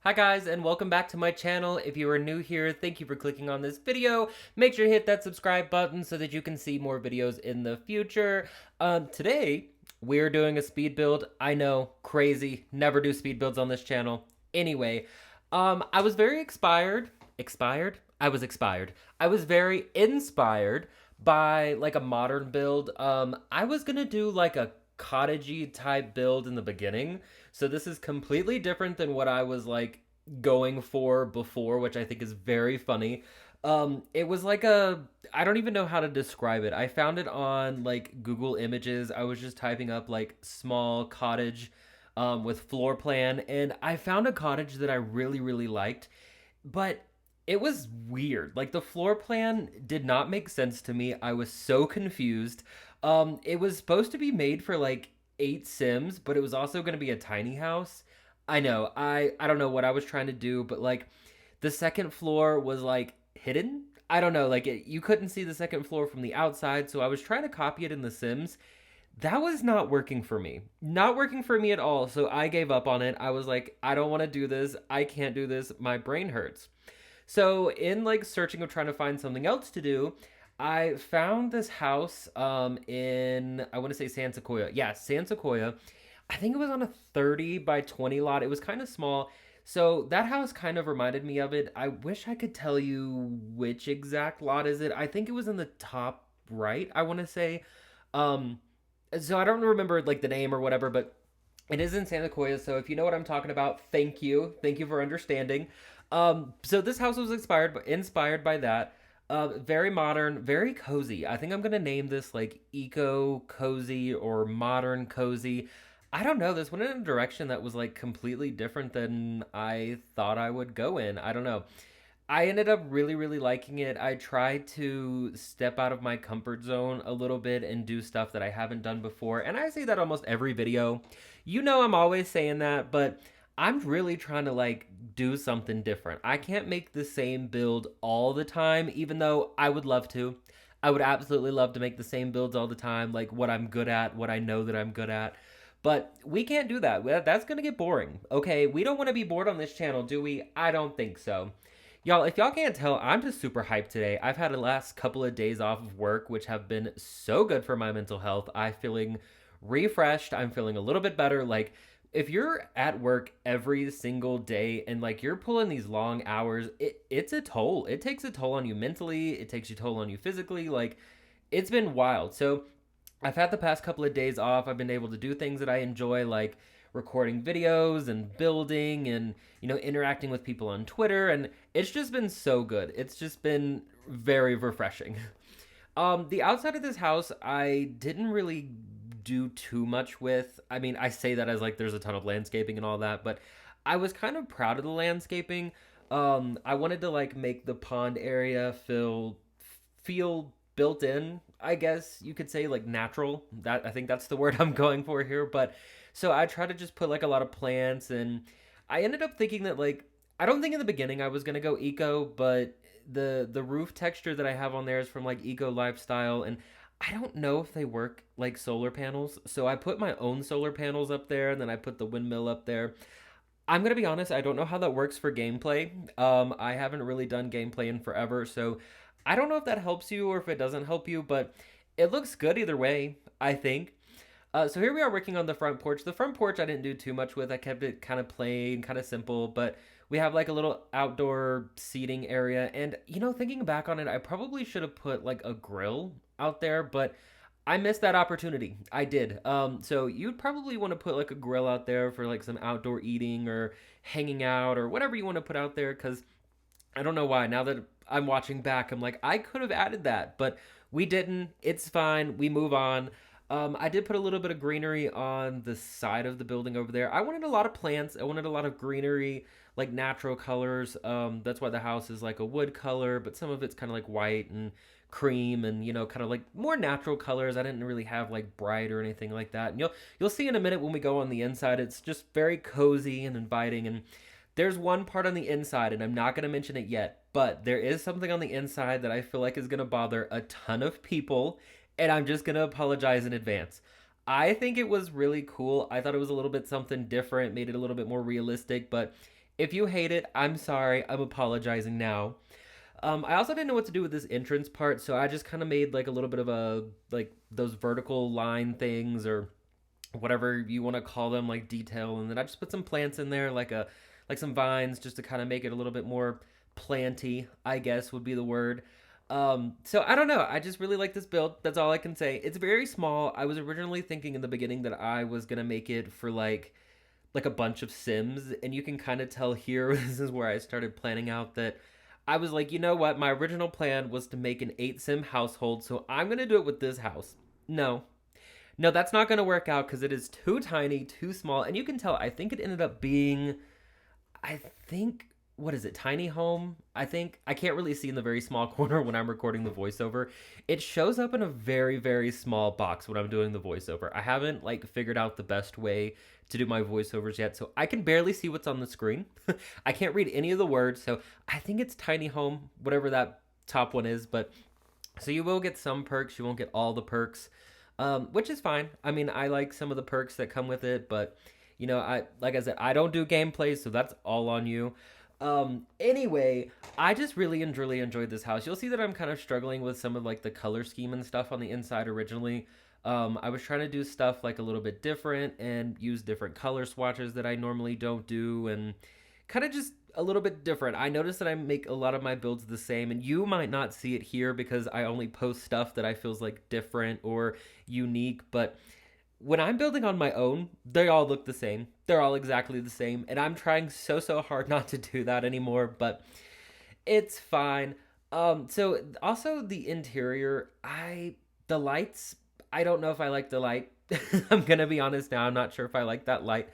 Hi guys, and welcome back to my channel. If you are new here, thank you for clicking on this video. Make sure to hit that subscribe button so that you can see more videos in the future. Today, we're doing a speed build. I know, crazy, never do speed builds on this channel. Anyway, I was very I was expired. I was very inspired by like a modern build. I was gonna do like a cottagey type build in the beginning. So this is completely different than what I was like going for before, which I think is very funny. It was like I don't even know how to describe it. I found it on like Google Images. I was just typing up like small cottage with floor plan, and I found a cottage that I really, really liked, but it was weird. Like the floor plan did not make sense to me. I was so confused. It was supposed to be made for like 8 Sims, but it was also going to be a tiny house. I know. I don't know what I was trying to do, but like the second floor was like hidden. I don't know. Like you couldn't see the second floor from the outside, so I was trying to copy it in The Sims. That was not working for me. Not working for me at all. So I gave up on it. I was like, I don't want to do this. I can't do this. My brain hurts. So in like searching of trying to find something else to do, I found this house in I want to say San Sequoia. Yeah, San Sequoia. I think it was on a 30 by 20 lot. It was kind of small. So that house kind of reminded me of it. I wish I could tell you which exact lot is it. I think it was in the top right, I want to say. Um so I don't remember like the name or whatever, but it is in Santa Sequoia, so if you know what I'm talking about, thank you. Thank you for understanding. So this house was inspired by that. Very modern, very cozy. I think I'm gonna name this like eco cozy or modern cozy. I don't know. This went in a direction that was like completely different than I thought I would go in. I don't know. I ended up really, really liking it. I tried to step out of my comfort zone a little bit and do stuff that I haven't done before. And I say that almost every video. You know, I'm always saying that, but I'm really trying to like do something different. I can't make the same build all the time, even though I would love to. I would absolutely love to make the same builds all the time, like what I'm good at, what I know that I'm good at. But we can't do that. That's going to get boring. Okay, we don't want to be bored on this channel, do we? I don't think so. Y'all, if y'all can't tell, I'm just super hyped today. I've had the last couple of days off of work, which have been so good for my mental health. I'm feeling refreshed. I'm feeling a little bit better. Like, if you're at work every single day and like you're pulling these long hours, it's a toll. It takes a toll on you mentally. It takes a toll on you physically. Like, it's been wild. So I've had the past couple of days off. I've been able to do things that I enjoy, like recording videos and building and, interacting with people on Twitter. And it's just been so good. It's just been very refreshing. The outside of this house, I didn't really do too much with. I mean, I say that as like there's a ton of landscaping and all that, but I was kind of proud of the landscaping. I wanted to like make the pond area feel built in, I guess you could say, like natural. That I think that's the word I'm going for here. But so I try to just put like a lot of plants, and I ended up thinking that like I don't think in the beginning I was gonna go eco, but the roof texture that I have on there is from like eco lifestyle, and I don't know if they work like solar panels. So I put my own solar panels up there, and then I put the windmill up there. I'm gonna be honest, I don't know how that works for gameplay. I haven't really done gameplay in forever, so I don't know if that helps you or if it doesn't help you, but it looks good either way, I think. So here we are working on the front porch. The front porch I didn't do too much with. I kept it kind of plain, kind of simple, but we have like a little outdoor seating area. And, thinking back on it, I probably should have put like a grill out there, but I missed that opportunity. I did. So you'd probably want to put like a grill out there for like some outdoor eating or hanging out or whatever you want to put out there, because I don't know why. Now that I'm watching back, I'm like, I could have added that, but we didn't. It's fine. We move on. I did put a little bit of greenery on the side of the building over there. I wanted a lot of plants. I wanted a lot of greenery, like natural colors. That's why the house is like a wood color, but some of it's kind of like white and cream and kind of like more natural colors. I didn't really have like bright or anything like that. And you'll see in a minute when we go on the inside. It's just very cozy and inviting. And there's one part on the inside, and I'm not going to mention it yet, but there is something on the inside that I feel like is going to bother a ton of people, and I'm just going to apologize in advance. I think it was really cool. I thought it was a little bit something different, made it a little bit more realistic, but If you hate it, I'm sorry. I'm apologizing now. I also didn't know what to do with this entrance part, so I just kind of made like a little bit of a like those vertical line things or whatever you want to call them, like detail, and then I just put some plants in there, like some vines, just to kind of make it a little bit more planty, I guess would be the word. So I don't know. I just really like this build. That's all I can say. It's very small. I was originally thinking in the beginning that I was gonna make it for like a bunch of Sims, and you can kind of tell here this is where I started planning out that I was like, you know what? My original plan was to make an 8 Sim household, so I'm gonna do it with this house. No, no, that's not gonna work out because it is too tiny, too small, and you can tell. I think it ended up being I think what is it? Tiny home? I think I can't really see in the very small corner when I'm recording the voiceover. It shows up in a very very small box when I'm doing the voiceover. I haven't like figured out the best way to do my voiceovers yet, so I can barely see what's on the screen. I can't read any of the words, so I think it's tiny home, whatever that top one is, but so you will get some perks, you won't get all the perks. Which is fine. I mean, I like some of the perks that come with it, but I like I said, I don't do gameplay, so that's all on you. Anyway, I just really enjoyed this house. You'll see that I'm kind of struggling with some of like the color scheme and stuff on the inside originally. I was trying to do stuff like a little bit different and use different color swatches that I normally don't do and kind of just a little bit different. I noticed that I make a lot of my builds the same, and you might not see it here because I only post stuff that I feels like different or unique, but when I'm building on my own, they all look the same. They're all exactly the same, and I'm trying so hard not to do that anymore, but it's fine. So also the interior, the lights, I don't know if I like the light. I'm gonna be honest now, I'm not sure if I like that light.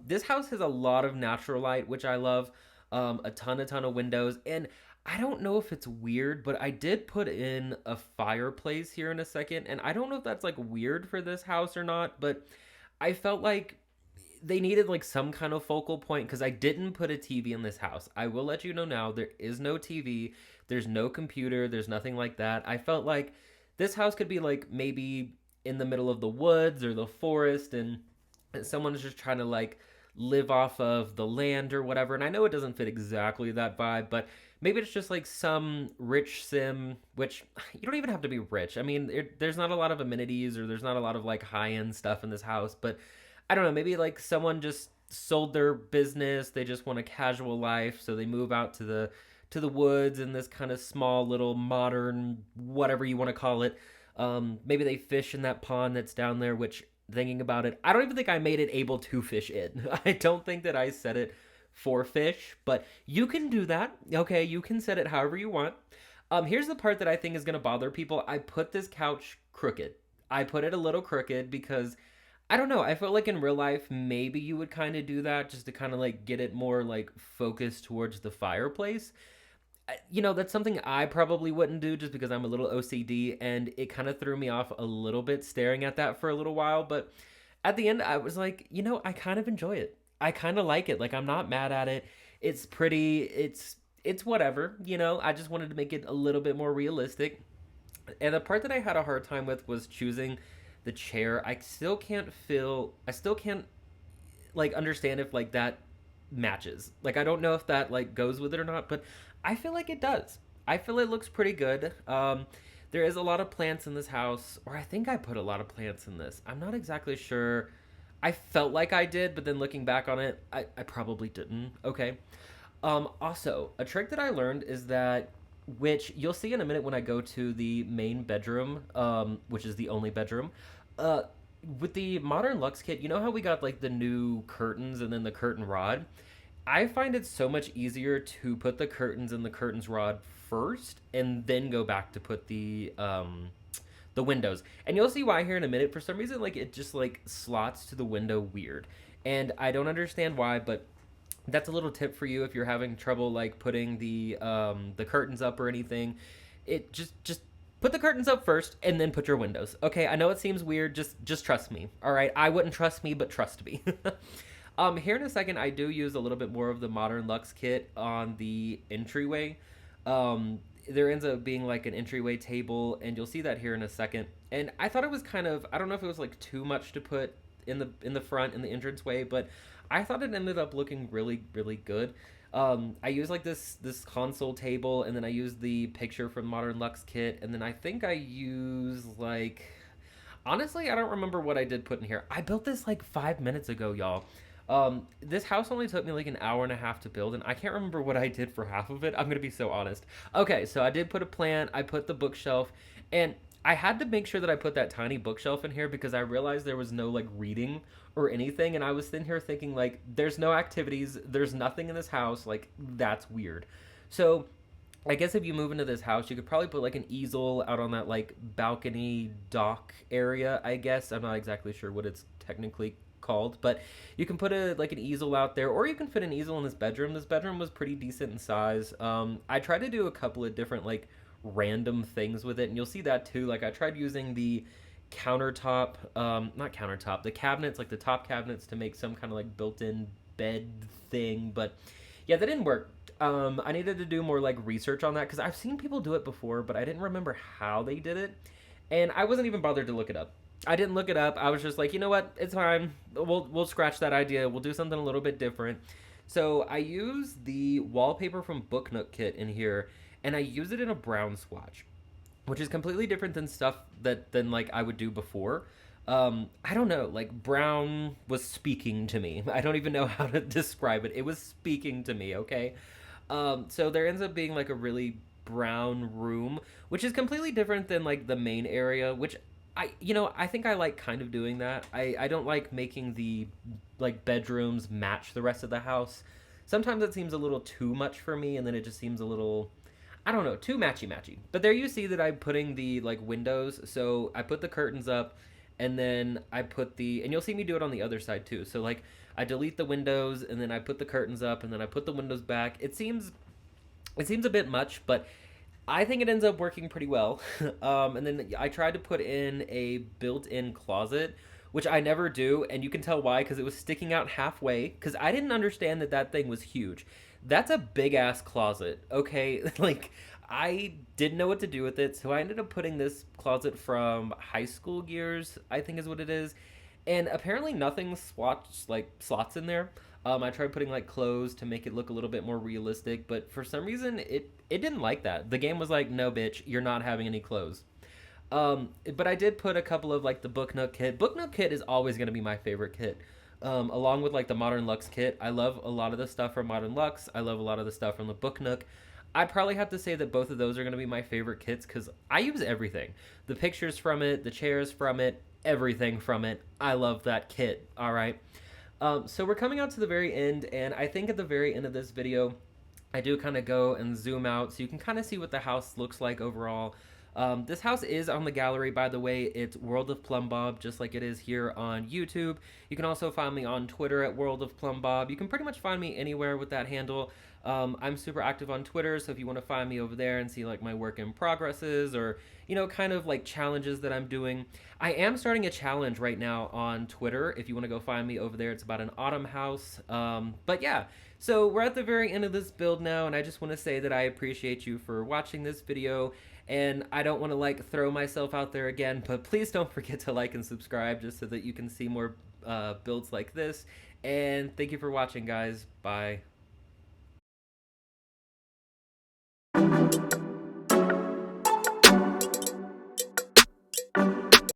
This house has a lot of natural light, which I love. A ton of windows, and I don't know if it's weird, but I did put in a fireplace here in a second, and I don't know if that's like weird for this house or not, but I felt like they needed like some kind of focal point because I didn't put a TV in this house. I will let you know now, there is no TV, there's no computer, there's nothing like that. I felt like this house could be like maybe in the middle of the woods or the forest, and someone's just trying to like live off of the land or whatever. And I know it doesn't fit exactly that vibe, but maybe it's just like some rich sim, which you don't even have to be rich. I mean, there's not a lot of amenities or there's not a lot of like high end stuff in this house, but I don't know, maybe like someone just sold their business, they just want a casual life, so they move out to the woods in this kind of small little modern whatever you want to call it. Maybe they fish in that pond that's down there, which thinking about it, I don't even think I made it able to fish in. I don't think that I set it for fish, but you can do that. Okay, you can set it however you want. Here's the part that I think is gonna bother people. I put this couch crooked. I put it a little crooked because I don't know. I felt like in real life, maybe you would kind of do that just to kind of like get it more like focused towards the fireplace. That's something I probably wouldn't do just because I'm a little OCD, and it kind of threw me off a little bit staring at that for a little while. But at the end, I was like, I kind of enjoy it. I kind of like it. Like, I'm not mad at it. It's pretty. It's whatever. I just wanted to make it a little bit more realistic. And the part that I had a hard time with was choosing the chair. I still can't like understand if like that matches. Like I don't know if that like goes with it or not, but I feel like it does. I feel it looks pretty good. There is a lot of plants in this house, or I think I put a lot of plants in this. I'm not exactly sure. I felt like I did, but then looking back on it, I probably didn't. Okay. Also, a trick that I learned is that, which you'll see in a minute when I go to the main bedroom, which is the only bedroom. Uh, with the modern Lux kit, you know how we got like the new curtains and then the curtain rod? I find it so much easier to put the curtains and the curtains rod first and then go back to put the windows. And you'll see why here in a minute. For some reason, like it just like slots to the window weird. And I don't understand why, but that's a little tip for you if you're having trouble like putting the curtains up or anything. It just put the curtains up first and then put your windows. Okay, I know it seems weird, just trust me. All right, I wouldn't trust me, but trust me. Here in a second, I do use a little bit more of the Modern Lux kit on the entryway. There ends up being like an entryway table, and you'll see that here in a second. And I thought it was kind of, I don't know if it was like too much to put in the front in the entranceway, but I thought it ended up looking really really good. I used like this console table, and then I used the picture from Modern Lux kit, and then I think I used like, honestly, I don't remember what I did put in here. I built this like 5 minutes ago, y'all. This house only took me like an hour and a half to build, and I can't remember what I did for half of it. I'm gonna be so honest. Okay, so I did put a plant, I put the bookshelf, and I had to make sure that I put that tiny bookshelf in here because I realized there was no like reading or anything, and I was sitting here thinking like, there's no activities, there's nothing in this house, like that's weird. So I guess if you move into this house, you could probably put like an easel out on that like balcony dock area, I guess. I'm not exactly sure what it's technically called, but you can put a like an easel out there, or you can fit an easel in this bedroom. This bedroom was pretty decent in size. I tried to do a couple of different like random things with it, and you'll see that too. Like I tried using the countertop, not countertop, the cabinets, like the top cabinets, to make some kind of like built-in bed thing, but yeah, that didn't work. I needed to do more like research on that because I've seen people do it before, but I didn't remember how they did it, and I wasn't even bothered to look it up. I didn't look it up. I was just like, you know what, it's fine. We'll scratch that idea. We'll do something a little bit different. So I used the wallpaper from Book Nook kit in here, and I use it in a brown swatch, which is completely different than stuff than like I would do before. I don't know, like brown was speaking to me. I don't even know how to describe it. It was speaking to me, okay? So there ends up being like a really brown room, which is completely different than like the main area, which I think I like kind of doing that. I don't like making the like bedrooms match the rest of the house. Sometimes it seems a little too much for me, and then it just seems a little, I don't know, too matchy matchy. But there you see that I'm putting the like windows. So I put the curtains up, and then I put and you'll see me do it on the other side too. So like I delete the windows, and then I put the curtains up, and then I put the windows back. It seems a bit much, but I think it ends up working pretty well. And then I tried to put in a built-in closet, which I never do, and you can tell why, because it was sticking out halfway, because I didn't understand that that thing was huge. That's a big-ass closet, okay? Like, I didn't know what to do with it, so I ended up putting this closet from High School Gears, I think is what it is, and apparently nothing slots in there. I tried putting like clothes to make it look a little bit more realistic, but for some reason it didn't like that. The game was like, no, bitch, you're not having any clothes. But I did put a couple of like the Book Nook kit. Book Nook kit is always going to be my favorite kit. Along with like the Modern Lux kit. I love a lot of the stuff from Modern Lux. I love a lot of the stuff from the Book Nook. I'd probably have to say that both of those are going to be my favorite kits because I use everything. The pictures from it, the chairs from it, everything from it. I love that kit, all right? So we're coming out to the very end, and I think at the very end of this video, I do kind of go and zoom out so you can kind of see what the house looks like overall. This house is on the gallery, by the way. It's World of Plumbob, just like it is here on YouTube. You can also find me on Twitter at World of Plumbob. You can pretty much find me anywhere with that handle. I'm super active on Twitter, so if you want to find me over there and see like my work in progresses or, kind of like challenges that I'm doing. I am starting a challenge right now on Twitter. If you want to go find me over there, it's about an autumn house. But yeah, so we're at the very end of this build now, and I just want to say that I appreciate you for watching this video. And I don't want to like throw myself out there again, but please don't forget to like and subscribe just so that you can see more builds like this. And thank you for watching, guys. Bye.